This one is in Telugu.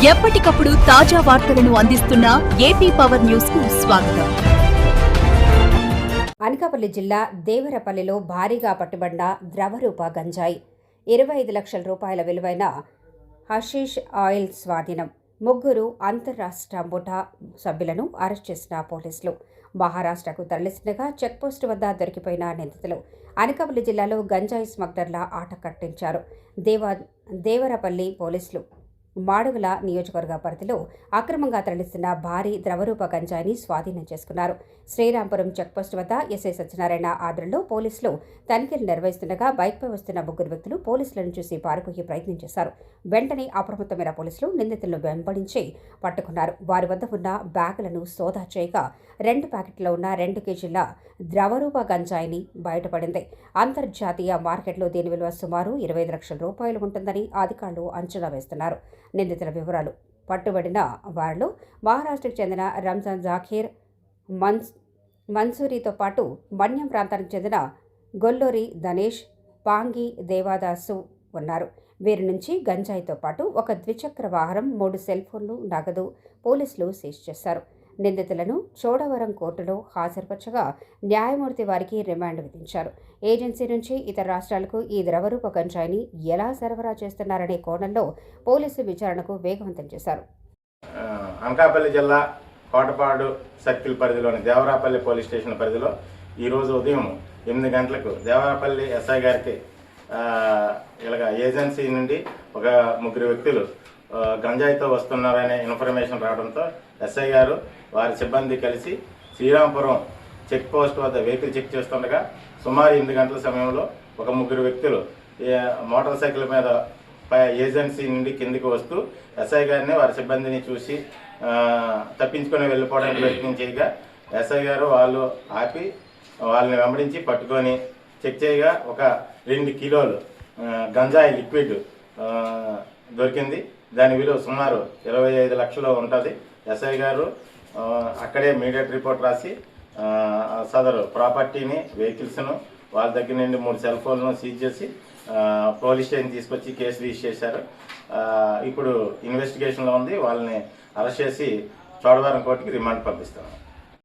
ఎప్పటికప్పుడు తాజా వార్తలను అందిస్తున్న ఏపీ పవర్ న్యూస్ కు స్వాగతం. అనకాపల్లి జిల్లా దేవరపల్లిలో భారీగా పట్టుబడిన ద్రవరూప గంజాయి 25 లక్షల రూపాయల విలువైన హషీష్ ఆయిల్ స్వాధీనం. ముగ్గురు అంతర్రాష్ట్ర ముఠా సభ్యులను అరెస్ట్ చేసిన పోలీసులు. మహారాష్ట్రకు తరలిస్తుండగా చెక్పోస్టు వద్ద దొరికిపోయిన నిందితులు అనకాపల్లి జిల్లాలో గంజాయి స్మగ్లర్ల ఆట కట్టించారు. దేవరపల్లి పోలీసులు మాడుగుల నియోజకవర్గ పరిధిలో అక్రమంగా తరలిస్తున్న భారీ ద్రవరూప గంజాయిని స్వాధీనం చేసుకున్నారు. శ్రీరాంపురం చెక్పోస్టు వద్ద ఎస్ఐ సత్యనారాయణ ఆధ్వర్యంలో పోలీసులు తనిఖీలు నిర్వహిస్తుండగా బైక్పై వస్తున్న ముగ్గురు వ్యక్తులు పోలీసులను చూసి పారిపోయే ప్రయత్నం చేశారు. వెంటనే అప్రమత్తమైన పోలీసులు నిందితులను వెంబడించి పట్టుకున్నారు. వారి వద్ద ఉన్న బ్యాగులను సోదా చేయగా 2 ప్యాకెట్లో ఉన్న 2 కేజీల ద్రవరూప గంజాయిని బయటపడింది. అంతర్జాతీయ మార్కెట్లో దీని విలువ సుమారు 25 లక్షల రూపాయలు ఉంటుందని అధికారులు అంచనా వేస్తున్నారు. నిందితుల వివరాలు: పట్టుబడిన వారిలో మహారాష్ట్రకు చెందిన రంజాన్ జాకీర్, మన్సూరితో పాటు మన్యం ప్రాంతానికి చెందిన గొల్లూరి ధనేష్, పాంగి దేవాదాసు ఉన్నారు. వీరి నుంచి గంజాయితో పాటు ఒక ద్విచక్ర వాహనం, 3 సెల్ ఫోన్లు, నగదు పోలీసులు సీజ్ చేశారు. నిందితులను చోడవరం కోర్టులో హాజరుపరచగా న్యాయమూర్తి వారికి రిమాండ్ విధించారు. ఏజెన్సీ నుంచి ఇతర రాష్ట్రాలకు ఈ ద్రవరూప గంజాయిని ఎలా సరఫరా చేస్తున్నారనే కోణంలో పోలీసు విచారణకు వేగవంతం చేశారు. అనకాపల్లి జిల్లా కోటపాడు సర్కిల్ పరిధిలోని దేవరాపల్లి పోలీస్ స్టేషన్ పరిధిలో ఈరోజు ఉదయం 8 గంటలకు దేవరాపల్లి ఎస్ఐ గారికి ఇలాగ ఏజెన్సీ నుండి ఒక ముగ్గురు వ్యక్తులు గంజాయితో వస్తున్నారనే ఇన్ఫర్మేషన్ రావడంతో ఎస్ఐ గారు వారి సిబ్బంది కలిసి శ్రీరాంపురం చెక్ పోస్ట్ వద్ద వెహికల్ చెక్ చేస్తుండగా సుమారు 8 గంటల సమయంలో ఒక ముగ్గురు వ్యక్తులు మోటార్ సైకిల్ మీద ఏజెన్సీ నుండి కిందికి వస్తూ ఎస్ఐ గారిని వారి సిబ్బందిని చూసి తప్పించుకొని వెళ్ళిపోవడానికి ప్రయత్నం చేయగా ఎస్ఐ గారు వాళ్ళు ఆపి వాళ్ళని వెంబడించి పట్టుకొని చెక్ చేయగా ఒక 2 కిలోలు గంజాయి లిక్విడ్ దొరికింది. దాని విలువ సుమారు 25 లక్షలు ఉంటుంది. ఎస్ఐ గారు అక్కడే ఇమీడియట్ రిపోర్ట్ రాసి సదరు ప్రాపర్టీని, వెహికల్స్ను, వాళ్ళ దగ్గర నుండి 3 సెల్ ఫోన్లను సీజ్ చేసి పోలీస్ స్టేషన్ తీసుకొచ్చి కేసు రిజిస్టర్ చేశారు. ఇప్పుడు ఇన్వెస్టిగేషన్లో ఉంది. వాళ్ళని అరెస్ట్ చేసి చోడవరం కోర్టుకి రిమాండ్ పంపిస్తాం.